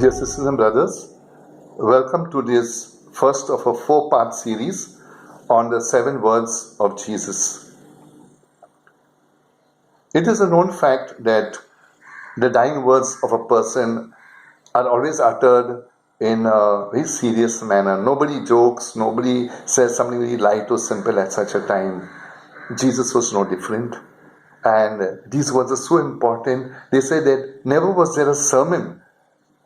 Dear sisters and brothers, welcome to this first of a 4-part series on the 7 words of Jesus. It is a known fact that the dying words of a person are always uttered in a very serious manner. Nobody jokes, nobody says something very light or simple at such a time. Jesus was no different. And these words are so important. They say that never was there a sermon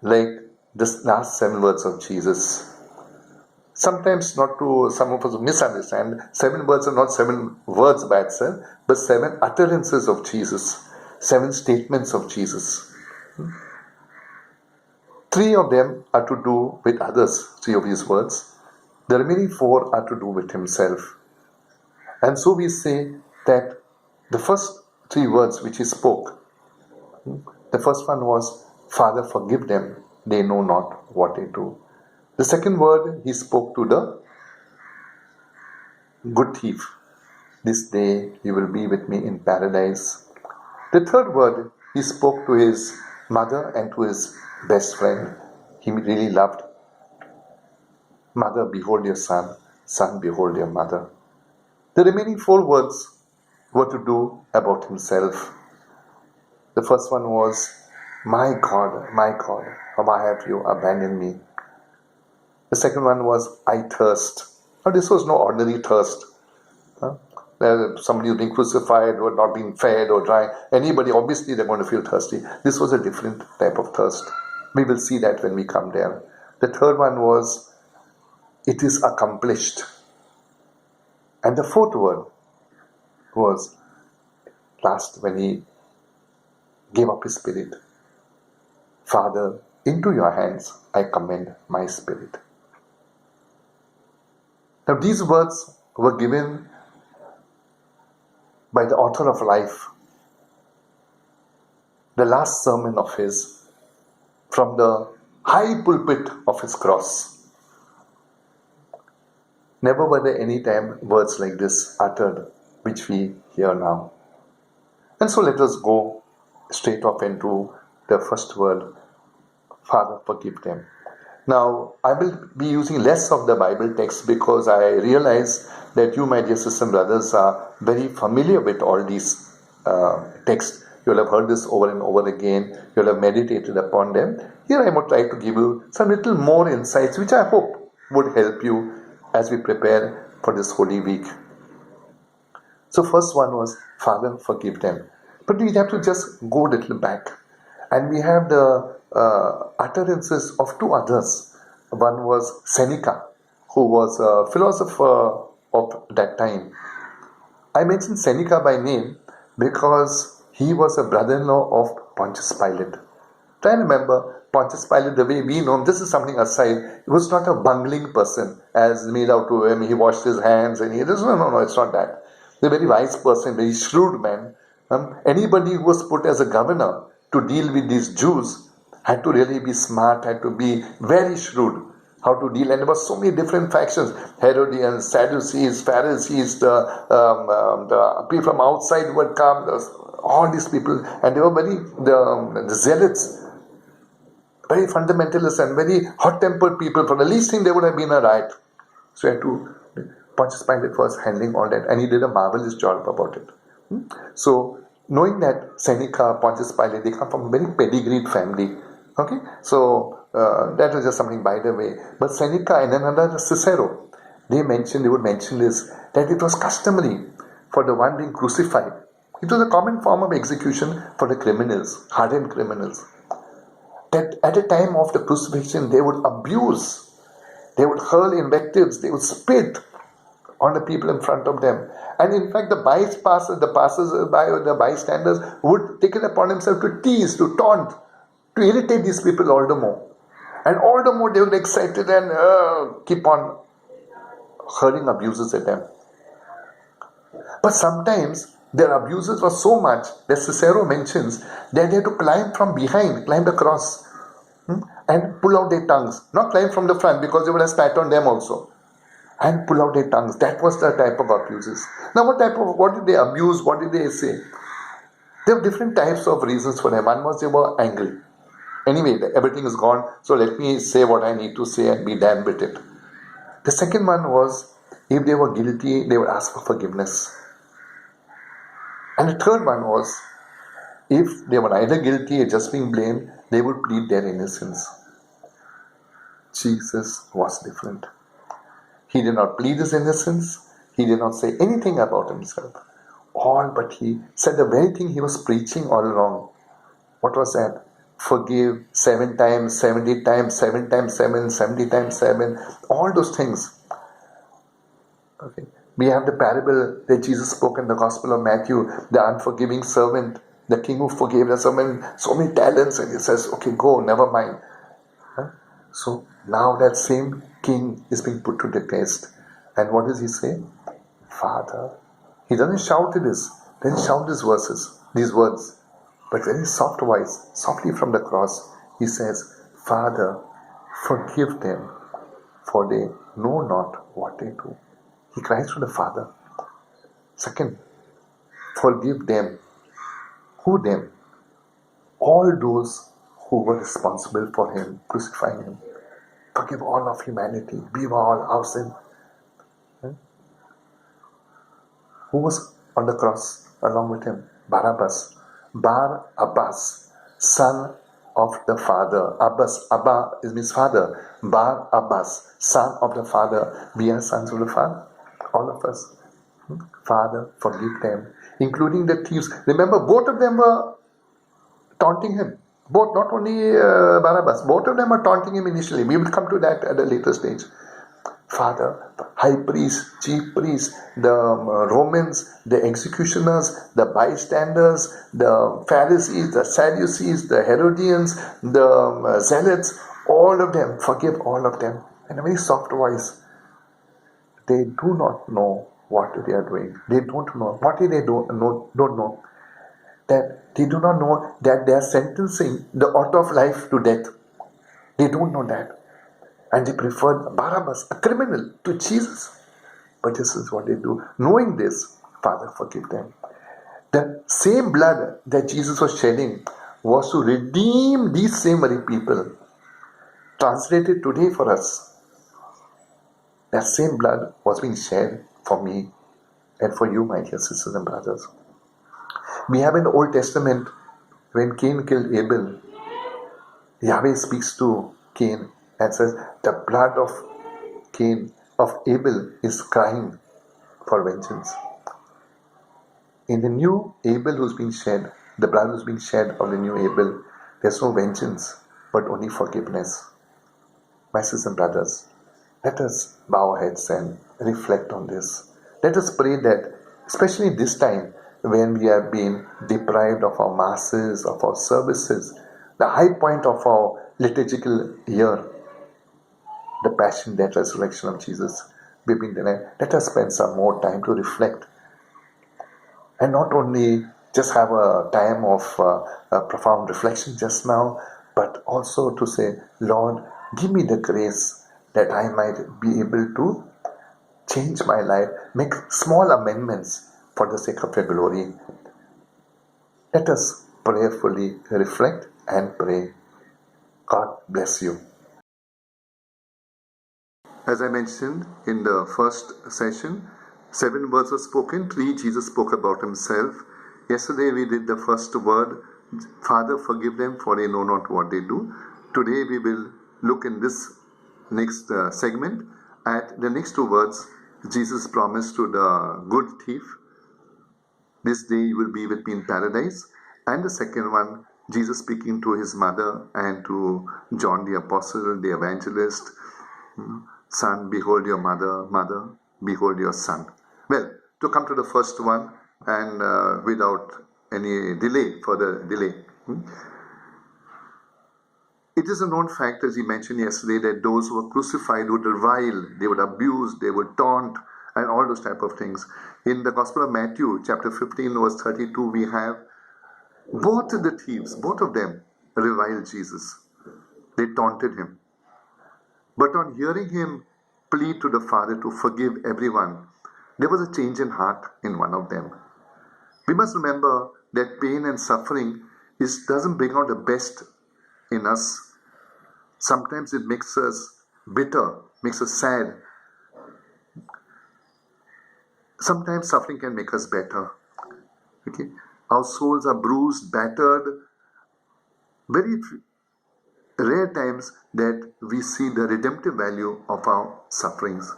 like this last 7 words of Jesus. Sometimes, not to some of us misunderstand, 7 words are not 7 words by itself, but 7 utterances of Jesus, 7 statements of Jesus. 3 of them are to do with others, 3 of his words. The remaining 4 are to do with himself. And so we say that the first 3 words which he spoke, the first one was, Father, forgive them, they know not what they do. The second word he spoke to the good thief. This day you will be with me in paradise. The third word he spoke to his mother and to his best friend. He really loved. Mother, behold your son. Son, behold your mother. The remaining 4 words were to do about himself. The first one was, my God, why have you abandoned me? The second one was, I thirst. Now this was no ordinary thirst. Somebody who's being crucified or not being fed or dry. Anybody, obviously they're going to feel thirsty. This was a different type of thirst. We will see that when we come there. The third one was, it is accomplished. And the fourth word was, last, when he gave up his spirit. Father, into your hands I commend my spirit. Now these words were given by the author of life, the last sermon of his, from the high pulpit of his cross. Never were there any time words like this uttered, which we hear now. And so let us go straight off into the first word, Father, forgive them. Now, I will be using less of the Bible text because I realize that you, my dear sisters and brothers, are very familiar with all these texts. You will have heard this over and over again. You will have meditated upon them. Here I would try to give you some little more insights, which I hope would help you as we prepare for this Holy Week. So first one was, Father, forgive them. But we have to just go a little back. And we have the utterances of 2 others. One was Seneca, who was a philosopher of that time. I mention Seneca by name because he was a brother-in-law of Pontius Pilate. Try and remember, Pontius Pilate, the way we know him, this is something aside, he was not a bungling person as made out to him. He washed his hands and no, it's not that. A very wise person, very shrewd man. Anybody who was put as a governor to deal with these Jews had to really be smart, had to be very shrewd how to deal. And there were so many different factions, Herodians, Sadducees, Pharisees, the people from outside would come, all these people, and they were very, the zealots, very fundamentalist and very hot-tempered people. For the least thing, there would have been a riot. So Pontius Pilate was handling all that, and he did a marvelous job about it. So, knowing that Seneca, Pontius Pilate, they come from a very pedigreed family. Okay? So, that was just something by the way. But Seneca and another Cicero, they would mention this, that it was customary for the one being crucified. It was a common form of execution for the criminals, hardened criminals. That at the time of the crucifixion, they would abuse, they would hurl invectives, they would spit on the people in front of them. And in fact, the passers-by or the bystanders would take it upon themselves to tease, to taunt, to irritate these people all the more. And all the more they would be excited and keep on hurling abuses at them. But sometimes their abuses were so much that Cicero mentions that they had to climb from behind, climb the cross, and pull out their tongues. Not climb from the front because they would have spat on them also. And pull out their tongues. That was the type of abuses. Now what did they abuse? What did they say? There were different types of reasons for them. One was they were angry. Anyway, everything is gone, so let me say what I need to say and be done with it. The second one was, if they were guilty, they would ask for forgiveness. And the third one was, if they were either guilty or just being blamed, they would plead their innocence. Jesus was different. He did not plead his innocence. He did not say anything about himself. All but he said the very thing he was preaching all along. What was that? Forgive 7 times, 70 times, 7 times 7, 70 times 7. All those things. Okay. We have the parable that Jesus spoke in the Gospel of Matthew, the unforgiving servant, the king who forgave the servant so many talents, and he says, okay, go, never mind. Huh? So now that same king is being put to the test. And what does he say? Father. He doesn't shout this. Doesn't shout these words. But very soft voice, softly from the cross, he says, Father, forgive them, for they know not what they do. He cries to the Father. Second, forgive them. Who them? All those who were responsible for him, crucifying him. Forgive all of humanity. Be all our sin. Who was on the cross along with him? Barabbas. Bar Abbas, son of the Father. Abbas, Abba is his father. Bar Abbas, son of the Father. We are sons of the Father. All of us. Father, forgive them. Including the thieves. Remember, both of them were taunting him. Both, not only Barabbas, both of them are taunting him initially. We will come to that at a later stage. Father, high priest, chief priest, the Romans, the executioners, the bystanders, the Pharisees, the Sadducees, the Herodians, the Zealots, all of them, forgive all of them. In a very soft voice. They do not know what they are doing. They don't know. What do they don't know? That they do not know that they are sentencing the author of life to death. They don't know that. And they preferred Barabbas, a criminal, to Jesus. But this is what they do. Knowing this, Father, forgive them. The same blood that Jesus was shedding was to redeem these same very people. Translated today for us. That same blood was being shed for me and for you, my dear sisters and brothers. We have in the Old Testament, when Cain killed Abel, Yahweh speaks to Cain and says, the blood of Cain, of Abel, is crying for vengeance. In the new Abel who's being shed, the blood who's being shed of the new Abel, there's no vengeance, but only forgiveness. My sisters and brothers, let us bow our heads and reflect on this. Let us pray that, especially this time, when we have been deprived of our masses, of our services, the high point of our liturgical year, the passion, death, resurrection of Jesus, we've been denied. Let us spend some more time to reflect. And not only just have a time of profound reflection just now, but also to say, Lord, give me the grace that I might be able to change my life, make small amendments for the sake of your glory. Let us prayerfully reflect and pray. God bless you. As I mentioned in the first session, 7 words were spoken, 3 Jesus spoke about himself. Yesterday we did the first word, Father, forgive them for they know not what they do. Today we will look in this next segment at the next 2 words Jesus promised to the good thief, this day you will be with me in paradise. And the second one, Jesus speaking to his mother and to John the Apostle, the evangelist, son, behold your mother, mother, behold your son. Well, to come to the first one, and without any further delay. It is a known fact, as he mentioned yesterday, that those who were crucified would revile, they would abuse, they would taunt, and all those type of things. In the Gospel of Matthew, chapter 15, verse 32, we have both the thieves, both of them, reviled Jesus. They taunted him. But on hearing him plead to the Father to forgive everyone, there was a change in heart in one of them. We must remember that pain and suffering doesn't bring out the best in us. Sometimes it makes us bitter, makes us sad. Sometimes suffering can make us better. Okay? Our souls are bruised, battered. Very rare times that we see the redemptive value of our sufferings.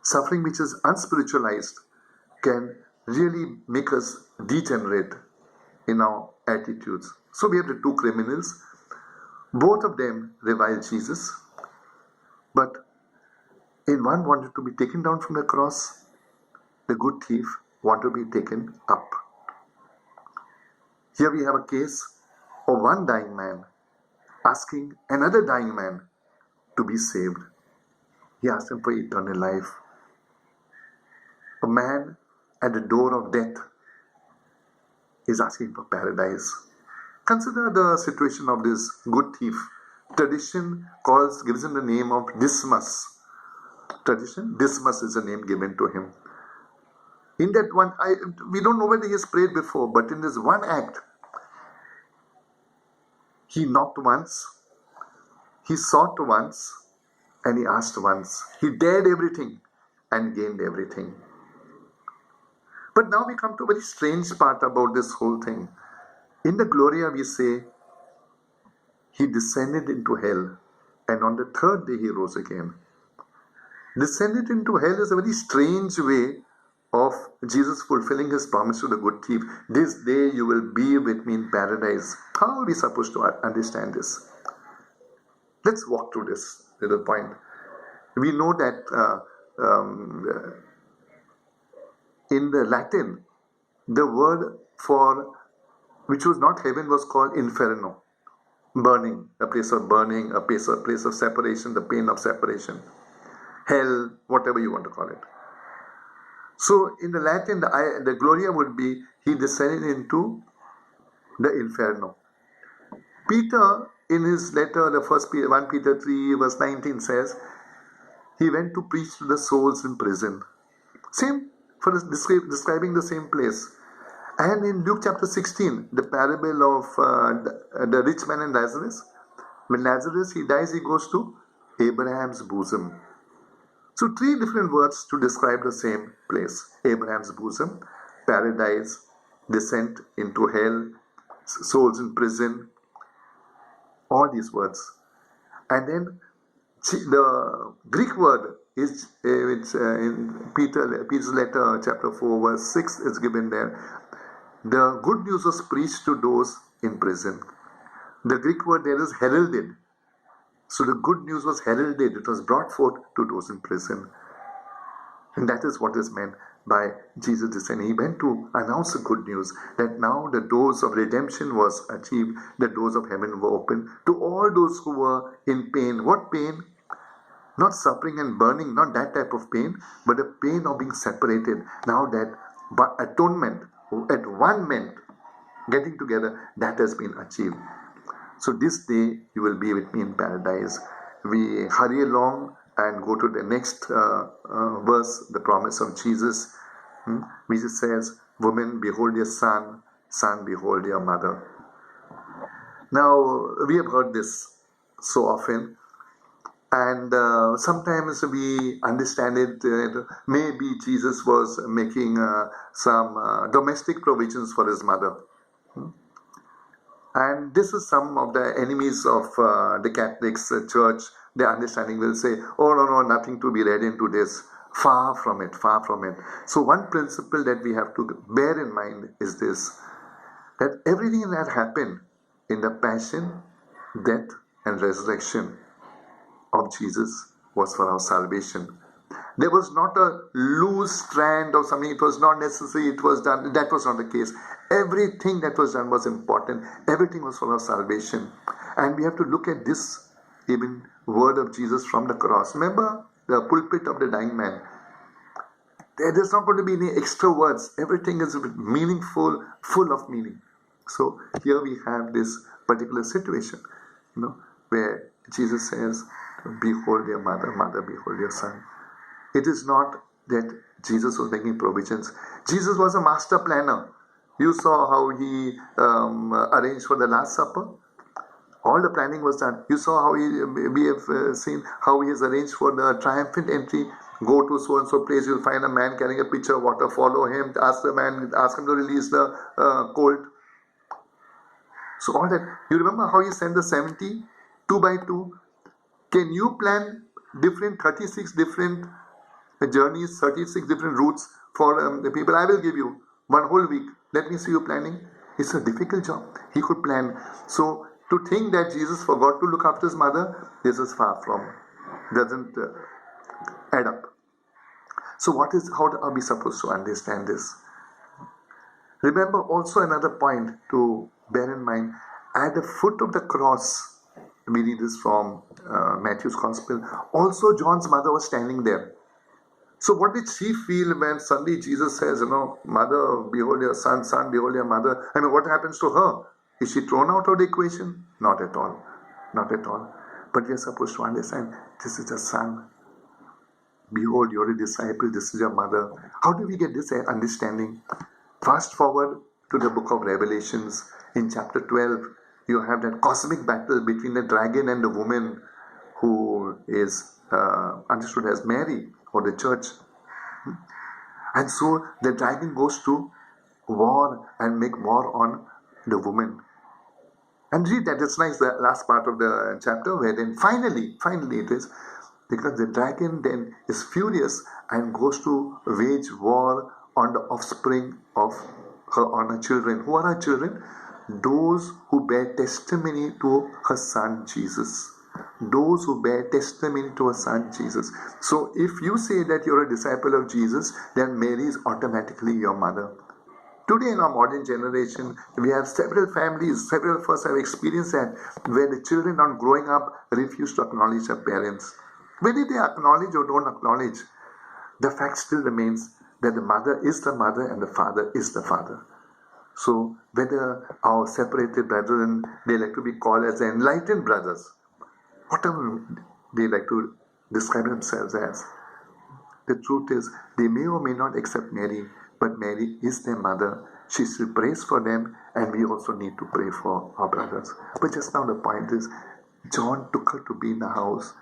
Suffering which is unspiritualized can really make us degenerate in our attitudes. So we have the two criminals. Both of them revile Jesus, but in one wanted to be taken down from the cross, the good thief wanted to be taken up. Here we have a case of one dying man asking another dying man to be saved. He asked him for eternal life. A man at the door of death is asking for paradise. Consider the situation of this good thief. Tradition gives him the name of Dismas. Dismas is the name given to him. In that one, we don't know whether he has prayed before, but in this one act, he knocked once, he sought once, and he asked once. He dared everything and gained everything. But now we come to a very strange part about this whole thing. In the Gloria we say, he descended into hell, and on the third day he rose again. Descended into hell is a very strange way of Jesus fulfilling his promise to the good thief. This day you will be with me in paradise. How are we supposed to understand this? Let's walk through this little point. We know that in the Latin, the word for which was not heaven was called inferno. Burning, a place of burning, a place of separation, the pain of separation. Hell, whatever you want to call it. So in the Latin, the Gloria would be, he descended into the inferno. Peter, in his letter, the first 1 Peter 3 verse 19 says, he went to preach to the souls in prison. Same, for describing the same place. And in Luke chapter 16, the parable of the rich man and Lazarus, when Lazarus, he dies, he goes to Abraham's bosom. So 3 different words to describe the same place. Abraham's bosom, paradise, descent into hell, souls in prison, all these words. And then the Greek word is in Peter's letter, chapter 4, verse 6 is given there. The good news was preached to those in prison. The Greek word there is heralded. So the good news was heralded. It was brought forth to those in prison. And that is what is meant by Jesus descending. He went to announce the good news that now the doors of redemption was achieved. The doors of heaven were opened to all those who were in pain. What pain? Not suffering and burning, not that type of pain, but the pain of being separated. Now that atonement at one meant getting together, that has been achieved. So this day you will be with me in paradise. We hurry along and go to the next verse, the promise of Jesus. Jesus says, woman, behold your son, son, behold your mother. Now, we have heard this so often, and sometimes we understand it, maybe Jesus was making some domestic provisions for his mother. And this is some of the enemies of the Catholics Church. Their understanding will say, oh no, nothing to be read into this. Far from it, far from it. So one principle that we have to bear in mind is this, that everything that happened in the passion, death and resurrection of Jesus was for our salvation. There was not a loose strand of something, it was not necessary, it was done. That was not the case. Everything that was done was important. Everything was for our salvation. And we have to look at this even word of Jesus from the cross. Remember the pulpit of the dying man. There's not going to be any extra words. Everything is meaningful, full of meaning. So here we have this particular situation, where Jesus says, behold your mother, mother, behold your son. It is not that Jesus was making provisions. Jesus was a master planner. You saw how he arranged for the Last Supper. All the planning was done. You saw how we have seen how he has arranged for the triumphant entry. Go to so and so place, you'll find a man carrying a pitcher of water. Follow him. Ask him to release the colt. So all that. You remember how he sent the 70, 2 by 2? Can you plan 36 different journeys, 36 different routes for the people? I will give you one whole week. Let me see you planning. It's a difficult job. He could plan. So to think that Jesus forgot to look after his mother, this is far from, doesn't add up. So how are we supposed to understand this? Remember also another point to bear in mind. At the foot of the cross, we read this from Matthew's Gospel, also John's mother was standing there. So what did she feel when suddenly Jesus says, mother, behold your son, son, behold your mother? I mean, what happens to her? Is she thrown out of the equation? Not at all. Not at all. But we are supposed to understand, this is the son. Behold, you're a disciple, this is your mother. How do we get this understanding? Fast forward to the book of Revelations. In chapter 12, you have that cosmic battle between the dragon and the woman who is understood as Mary or the church. And so the dragon goes to war and make war on the woman. And read that, it's nice, the last part of the chapter, where then finally it is, because the dragon then is furious and goes to wage war on the offspring of on her children. Who are her children? Those who bear testimony to her son Jesus. Those who bear testimony to her son Jesus. So if you say that you're a disciple of Jesus, then Mary is automatically your mother. Today in our modern generation, we have several families, several of us have experienced that, where the children on growing up refuse to acknowledge their parents. Whether they acknowledge or don't acknowledge, the fact still remains that the mother is the mother and the father is the father. So whether our separated brethren, they like to be called as the enlightened brothers, whatever they like to describe themselves as, the truth is they may or may not accept Mary, but Mary is their mother. She still prays for them, and we also need to pray for our brothers. But just now the point is, John took her to be in the house,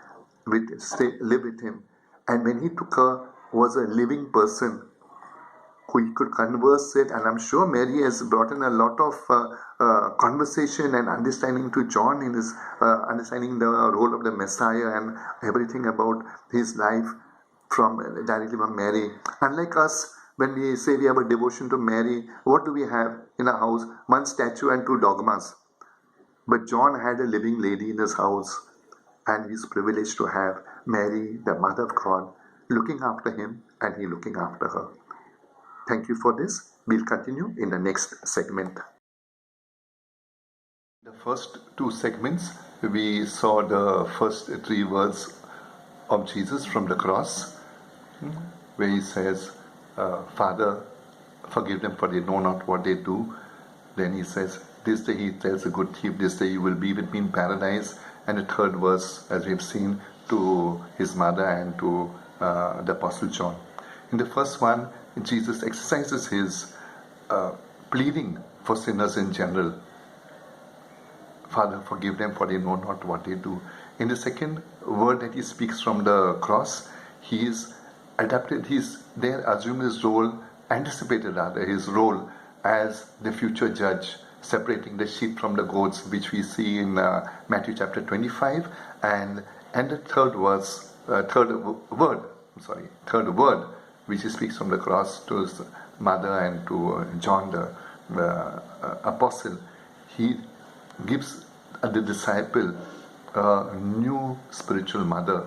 live with him, and when he took her, was a living person who he could converse with, and I'm sure Mary has brought in a lot of conversation and understanding to John in his understanding the role of the Messiah and everything about his life directly from Mary. Unlike us, when we say we have a devotion to Mary, what do we have in our house? One statue and 2 dogmas. But John had a living lady in his house, and he's privileged to have Mary, the Mother of God, looking after him, and he looking after her. Thank you for this. We'll continue in the next segment. The first 2 segments, we saw the first 3 words of Jesus from the cross, where he says, Father, forgive them, for they know not what they do. Then he says, this day he tells a good thief, this day you will be with me in paradise. And the 3rd verse, as we have seen, to his mother and to the Apostle John. In the first one, Jesus exercises his pleading for sinners in general. Father, forgive them, for they know not what they do. In the second word that he speaks from the cross, he is adapted, he's there assumed his role, anticipated rather, his role as the future judge, separating the sheep from the goats, which we see in Matthew chapter 25, and the third word, which he speaks from the cross to his mother and to John the apostle. He gives the disciple a new spiritual mother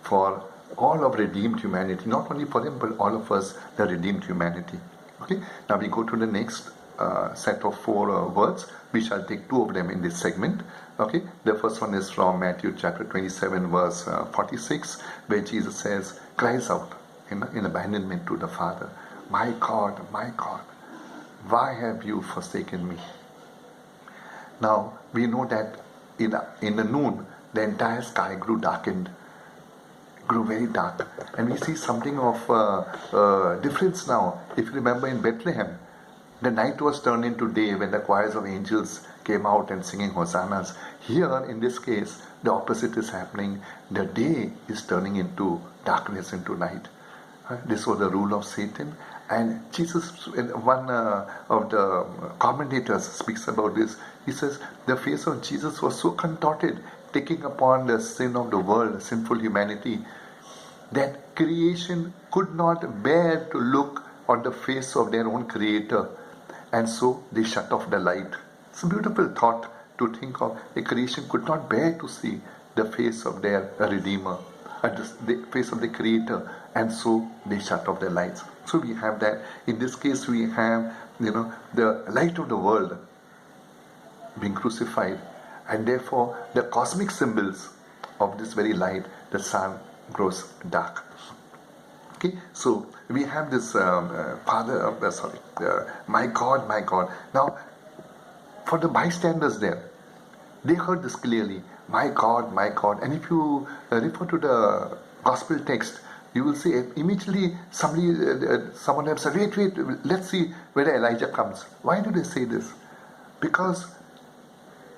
for all of redeemed humanity, not only for them, but all of us, the redeemed humanity. Okay, now we go to the next set of 4 words. We shall take 2 of them in this segment. Okay, the first one is from Matthew chapter 27, verse 46, where Jesus says, cries out in abandonment to the Father, my God, why have you forsaken me? Now we know that in the noon, the entire sky grew darkened, grew very dark, and we see something of difference now. If you remember in Bethlehem, The night was turned into day when the choirs of angels came out and singing hosannas. Here, in this case, the opposite is happening. The day is turning into darkness, into night. This was the rule of Satan. And Jesus, one of the commentators speaks about this. He says, the face of Jesus was so contorted, taking upon the sin of the world, sinful humanity, that creation could not bear to look on the face of their own creator, and so they shut off the light. It's a beautiful thought to think of. A creation could not bear to see the face of their Redeemer, the face of the Creator, and so they shut off the lights. So we have that. In this case, we have, the light of the world being crucified, and therefore the cosmic symbols of this very light, the sun, grows dark. Okay, so we have this my God, my God. Now, for the bystanders there, they heard this clearly, my God, my God. And if you refer to the gospel text, you will see immediately someone has said, wait, let's see whether Elijah comes. Why do they say this? Because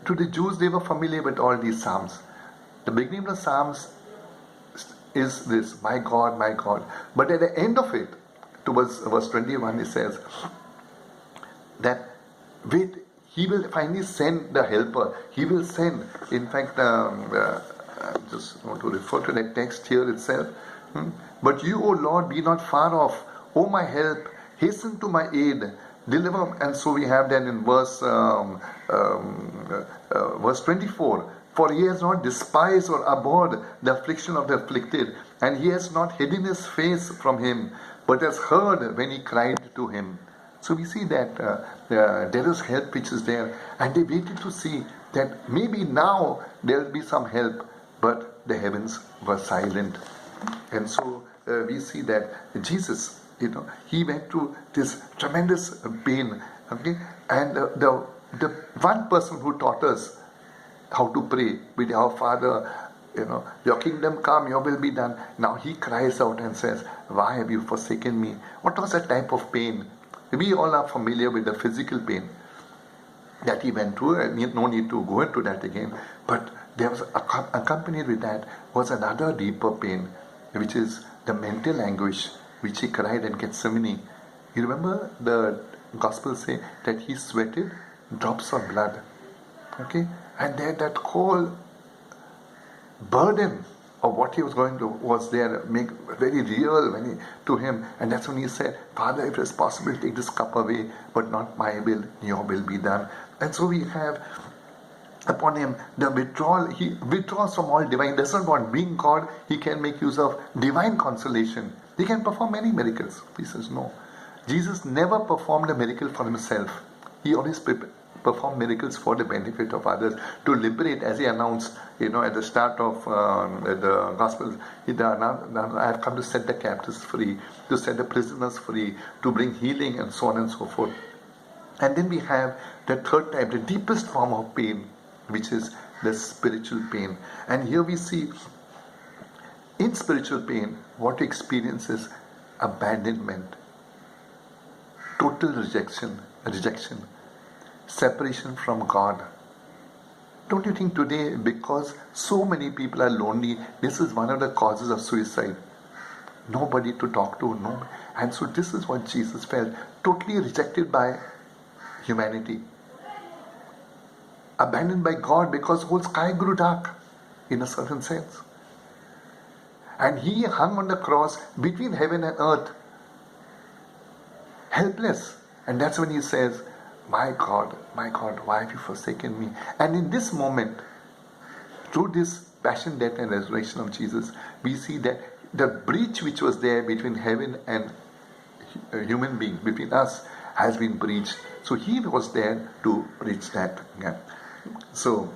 to the Jews, they were familiar with all these psalms. The beginning of the psalms is this, my God, my God. But at the end of it, towards verse 21, it says that he will finally send the helper. He will send. In fact, I just want to refer to that text here itself. But you, O Lord, be not far off. O my help, hasten to my aid. Deliver. And so we have then in verse 24. For he has not despised or abhorred the affliction of the afflicted, and he has not hidden his face from him, but has heard when he cried to him. So we see that there is help which is there, and they waited to see that maybe now there will be some help, but the heavens were silent. And so we see that Jesus, he went through this tremendous pain, okay? And the one person who taught us how to pray with our Father, your kingdom come, your will be done. Now he cries out and says, why have you forsaken me? What was that type of pain? We all are familiar with the physical pain that he went through, and no need to go into that again. But there was accompanied with that was another deeper pain, which is the mental anguish which he cried in Gethsemane. You remember the Gospels say that he sweated drops of blood. Okay? And then that whole burden of what he was going to was there, make very real to him. And that's when he said, Father, if it is possible, take this cup away, but not my will, your will be done. And so we have upon him the withdrawal. He withdraws from all divine. Doesn't want, being God, he can make use of divine consolation. He can perform many miracles. He says no. Jesus never performed a miracle for himself. He always perform miracles for the benefit of others, to liberate, as he announced, at the start of the Gospels. I have come to set the captives free, to set the prisoners free, to bring healing, and so on and so forth. And then we have the third type, the deepest form of pain, which is the spiritual pain. And here we see, in spiritual pain, what we experience is abandonment, total rejection, separation from God. Don't you think today, because so many people are lonely, this is one of the causes of suicide? Nobody to talk to, no. And so this is what Jesus felt, totally rejected by humanity, abandoned by God, because the whole sky grew dark in a certain sense. And he hung on the cross between heaven and earth, helpless. And that's when he says, my God, why have you forsaken me? And in this moment, through this passion, death, and resurrection of Jesus, we see that the breach which was there between heaven and human beings, between us, has been breached. So he was there to bridge that gap. So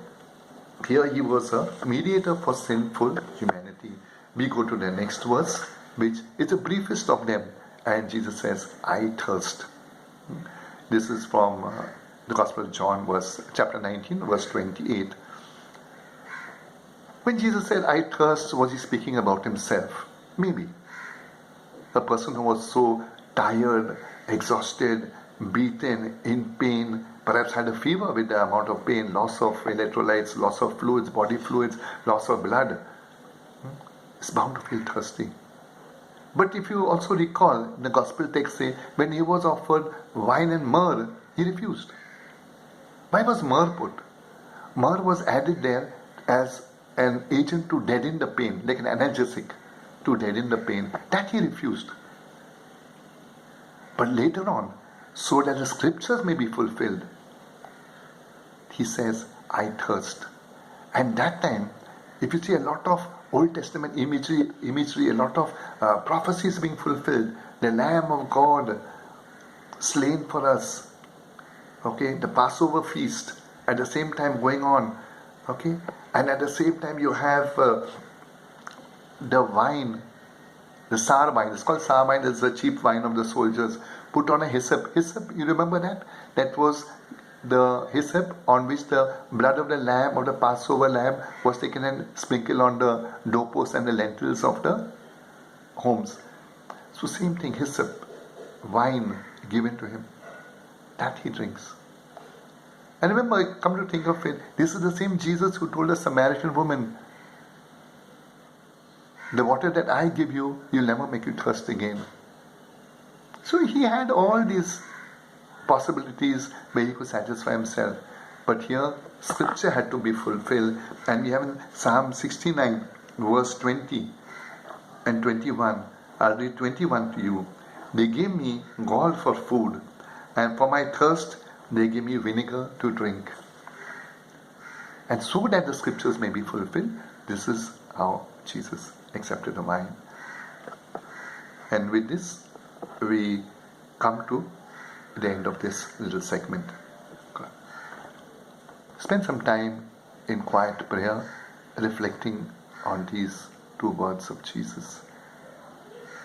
here he was a mediator for sinful humanity. We go to the next verse, which is the briefest of them. And Jesus says, I thirst. This is from the Gospel of John, chapter 19, verse 28. When Jesus said, I thirst, was he speaking about himself? Maybe. A person who was so tired, exhausted, beaten, in pain, perhaps had a fever with the amount of pain, loss of electrolytes, loss of fluids, body fluids, loss of blood, is bound to feel thirsty. But if you also recall, the gospel text say, when he was offered wine and myrrh, he refused. Why was myrrh put? Myrrh was added there as an agent to deaden the pain, like an analgesic to deaden the pain. That he refused. But later on, so that the scriptures may be fulfilled, he says, I thirst. And that time, if you see a lot of Old Testament imagery, a lot of prophecies being fulfilled, the Lamb of God slain for us, okay, the Passover feast at the same time going on, okay, and at the same time you have the wine, the sour wine. It's called sour wine. It's the cheap wine of the soldiers. Put on a hyssop. Hyssop, you remember that? That was the hyssop on which the blood of the lamb, of the Passover lamb, was taken and sprinkled on the doorposts and the lentils of the homes. So same thing, hyssop, wine given to him. That he drinks. And remember, come to think of it, this is the same Jesus who told the Samaritan woman, the water that I give you, you'll never make you thirst again. So he had all these possibilities where he could satisfy himself. But here, scripture had to be fulfilled. And we have in Psalm 69, verse 20 and 21. I'll read 21 to you. They gave me gall for food, and for my thirst, they gave me vinegar to drink. And so that the scriptures may be fulfilled, this is how Jesus accepted the wine. And with this, we come to the end of this little segment. Spend some time in quiet prayer, reflecting on these two words of Jesus.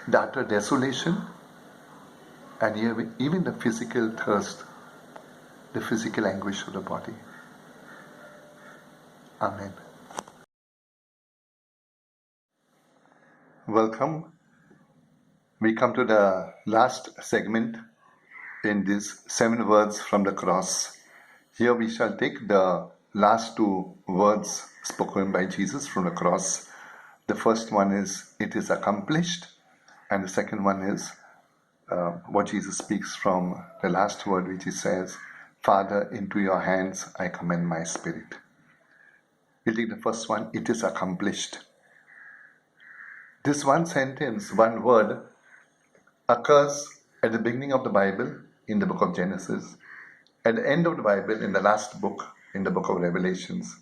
The utter desolation, and even the physical thirst, the physical anguish of the body. Amen. Welcome. We come to the last segment in these 7 words from the cross. Here we shall take the last 2 words spoken by Jesus from the cross. The first one is, it is accomplished. And the second one is what Jesus speaks from the last word, which he says, Father, into your hands I commend my spirit. We'll take the first one, it is accomplished. This one sentence, one word, occurs at the beginning of the Bible in the book of Genesis, at the end of the Bible in the last book, in the book of Revelations.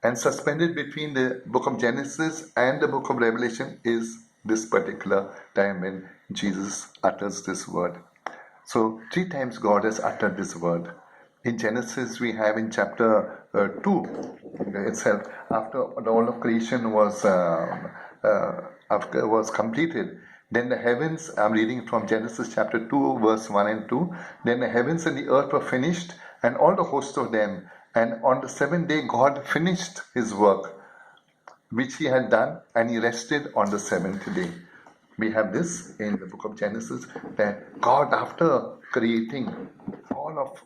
And suspended between the book of Genesis and the book of Revelation is this particular time when Jesus utters this word. So 3 times God has uttered this word. In Genesis we have in chapter 2 itself, after all of creation was completed, then the heavens, I'm reading from Genesis chapter 2 verse 1 and 2, then the heavens and the earth were finished and all the host of them, and on the 7th day God finished his work which he had done, and he rested on the 7th day. We have this in the book of Genesis, that God, after creating all of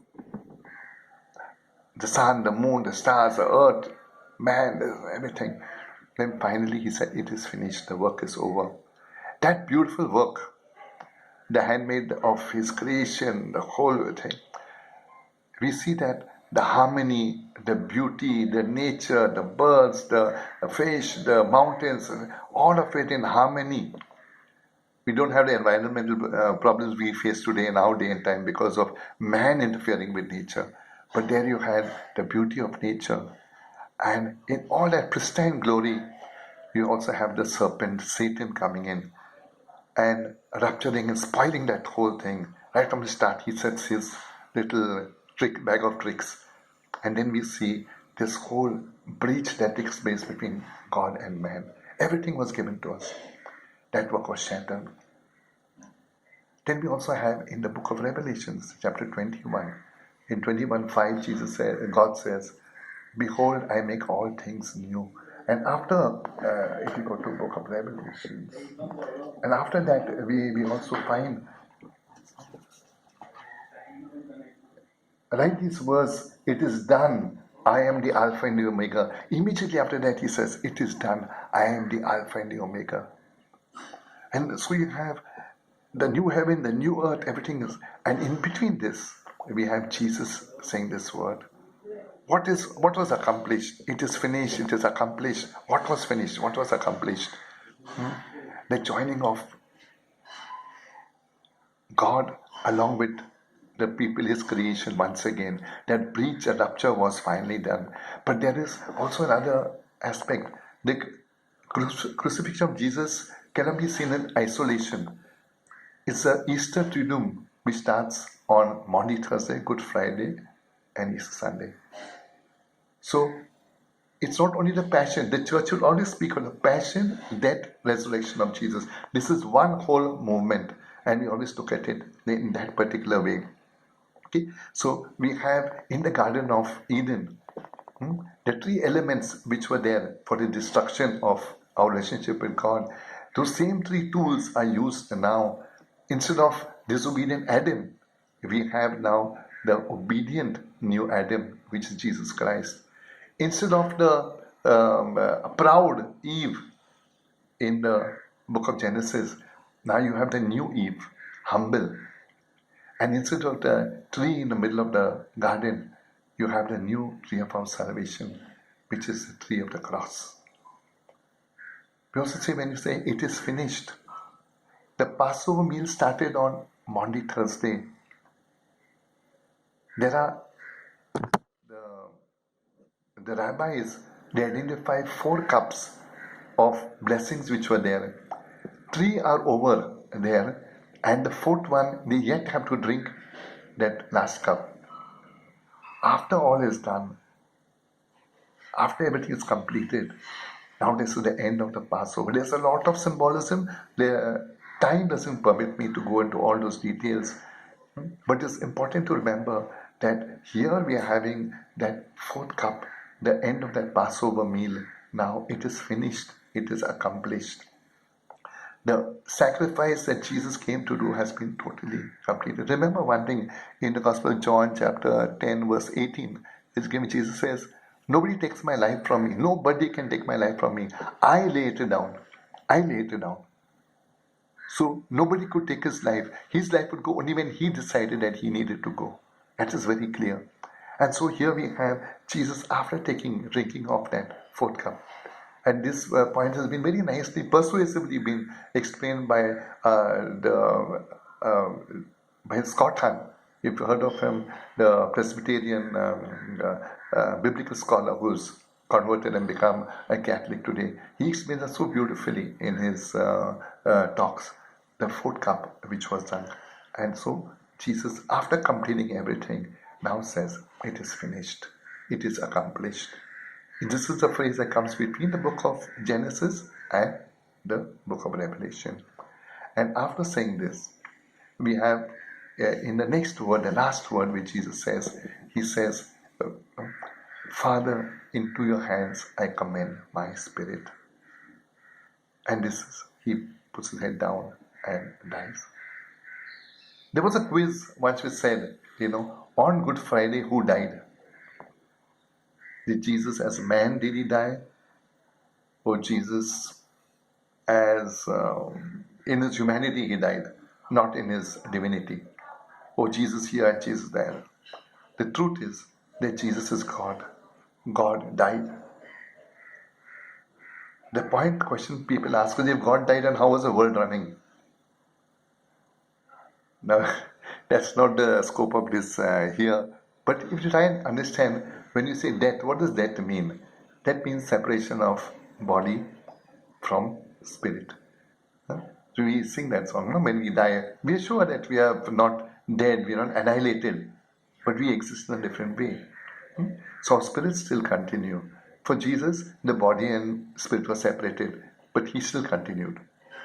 the sun, the moon, the stars, the earth, man, everything, then finally he said, it is finished, the work is over. That beautiful work, the handmaid of his creation, the whole thing, we see that the harmony, the beauty, the nature, the birds, the fish, the mountains, all of it in harmony. We don't have the environmental problems we face today in our day and time because of man interfering with nature. But there you had the beauty of nature. And in all that pristine glory, you also have the serpent, Satan, coming in and rupturing and spoiling that whole thing. Right from the start, he sets his little bag of tricks. And then we see this whole breach that takes place between God and man. Everything was given to us. That work was shattered. Then we also have in the book of Revelations, chapter 21. In 21:5, God says, Behold, I make all things new. And after, if you go to the book of Revelations, and after that, we also find Write this verse, it is done. I am the Alpha and the Omega. Immediately after that, he says, it is done. I am the Alpha and the Omega. And so you have the new heaven, the new earth, everything is. And in between this, we have Jesus saying this word. What was accomplished? It is finished, it is accomplished. What was finished? What was accomplished? The joining of God along with the people, his creation once again. That breach, that rupture was finally done. But there is also another aspect. The crucifixion of Jesus cannot be seen in isolation. It's the Easter Triduum which starts on Maundy Thursday, Good Friday, and Easter Sunday. So it's not only the passion. The church will always speak of the passion, death, resurrection of Jesus. This is one whole movement, and we always look at it in that particular way. Okay, so we have in the Garden of Eden the three elements which were there for the destruction of our relationship with God. Those same three tools are used now. Instead of disobedient Adam, we have now the obedient new Adam, which is Jesus Christ. Instead of the proud Eve in the book of Genesis, now you have the new Eve, humble. And instead of the tree in the middle of the garden, you have the new tree of our salvation, which is the tree of the cross. We also say, when you say it is finished, the Passover meal started on Maundy Thursday. There are the rabbis, they identify 4 cups of blessings which were there. 3 are over there, and the 4th one, they yet have to drink that last cup. After all is done, after everything is completed, now this is the end of the Passover. There's a lot of symbolism. The time doesn't permit me to go into all those details, but it's important to remember that here we are having that 4th cup, the end of that Passover meal. Now it is finished, it is accomplished. The sacrifice that Jesus came to do has been totally completed. Remember one thing in the Gospel of John chapter 10 verse 18, Jesus says, nobody takes my life from me. Nobody can take my life from me. I lay it down. I lay it down. So nobody could take his life. His life would go only when he decided that he needed to go. That is very clear. And so here we have Jesus after drinking of that 4th cup. And this point has been very nicely, persuasively been explained by Scott Hahn. If you heard of him, the Presbyterian biblical scholar who's converted and become a Catholic today. He explains it so beautifully in his talks, the 4th cup which was done. And so Jesus, after completing everything, now says, it is finished, it is accomplished. This is the phrase that comes between the book of Genesis and the book of Revelation. And after saying this, we have in the next word, the last word which Jesus says, he says, Father, into your hands I commend my spirit. And this is, he puts his head down and dies. There was a quiz once which said, on Good Friday, who died? Did Jesus as a man, did he die? Or Jesus as in his humanity he died, not in his divinity? Or Jesus here and Jesus there? The truth is that Jesus is God. God died. The question people ask is, if God died, and how was the world running? Now, that's not the scope of this here. But if you try and understand, when you say death, what does death mean? That means separation of body from spirit. So we sing that song, when we die. We are sure that we are not dead, we are not annihilated, but we exist in a different way. So our spirits still continue. For Jesus, the body and spirit were separated, but he still continued,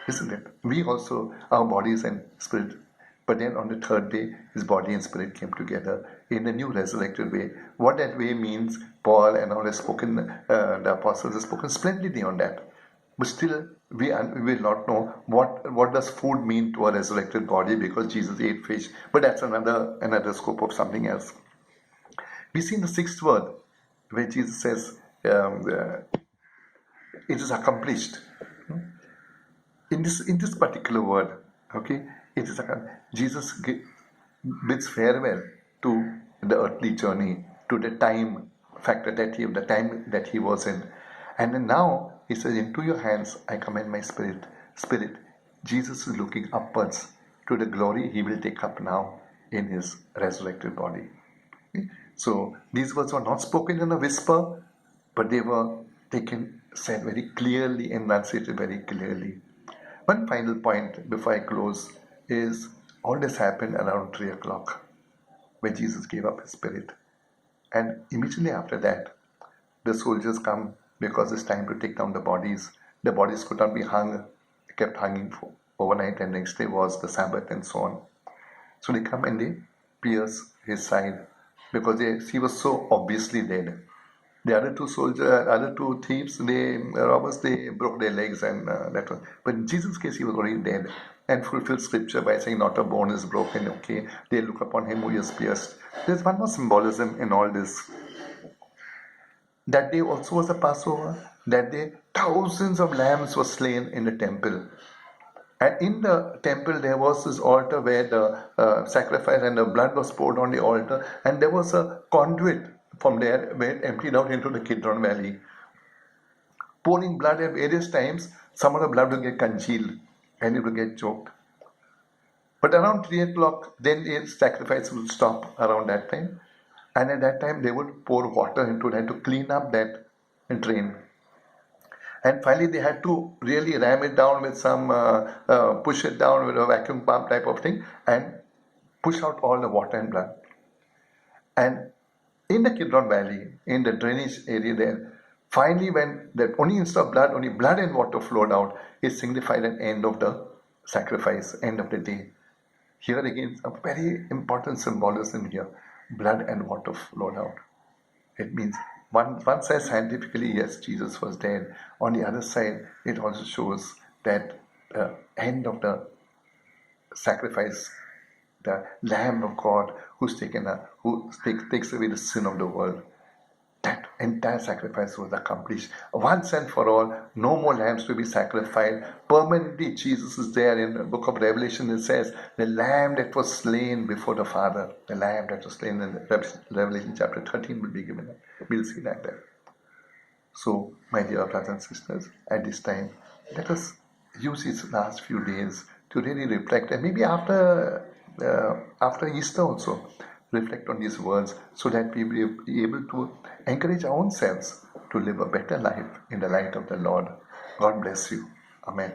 isn't it? We also, our bodies and spirit. But then on the 3rd day, his body and spirit came together in a new resurrected way. What that way means, Paul and all has spoken, the apostles have spoken splendidly on that. But still, we will not know what does food mean to a resurrected body, because Jesus ate fish. But that's another scope of something else. We see in the sixth word where Jesus says, it is accomplished. In this particular word, okay, it is Jesus bids farewell to the earthly journey, to the time factor that he was in, and then now he says, "Into your hands I commend my spirit." Spirit. Jesus is looking upwards to the glory he will take up now in his resurrected body. Okay? So these words were not spoken in a whisper, but they were taken, said very clearly, enunciated very clearly. One final point before I close is all this happened around 3 o'clock when Jesus gave up his spirit. And immediately after that, the soldiers come because it's time to take down the bodies. The bodies could not be hung, kept hanging for overnight, and next day was the Sabbath and so on. So they come and they pierce his side because he was so obviously dead. The other two thieves, robbers, they broke their legs and that was. But in Jesus' case, he was already dead and fulfilled scripture by saying, "Not a bone is broken." Okay, they look upon him who is pierced. There's one more symbolism in all this. That day also was the Passover. That day, thousands of lambs were slain in the temple. And in the temple, there was this altar where the sacrifice and the blood was poured on the altar, and there was a conduit from there where it emptied out into the Kidron Valley. Pouring blood at various times, some of the blood will get congealed and it will get choked. But around 3 o'clock, then the sacrifice will stop around that time. And at that time, they would pour water into that to clean up that drain. And finally, they had to really ram it down with some, push it down with a vacuum pump type of thing and push out all the water and blood. And in the Kidron Valley, in the drainage area there, finally when that only instead of blood, only blood and water flowed out, it signified an end of the sacrifice, end of the day. Here again, a very important symbolism here. Blood and water flowed out. It means one side scientifically, yes, Jesus was dead. On the other side, it also shows that the end of the sacrifice, the Lamb of God who takes away the sin of the world. That entire sacrifice was accomplished once and for all. No more lambs to be sacrificed. Permanently, Jesus is there. In the book of Revelation, it says, the lamb that was slain before the Father, the lamb that was slain in Revelation chapter 13 will be given. We'll see that there. So, my dear brothers and sisters, at this time, let us use these last few days to really reflect, and maybe after Easter also, reflect on these words so that we will be able to encourage our own selves to live a better life in the light of the Lord. God bless you. Amen.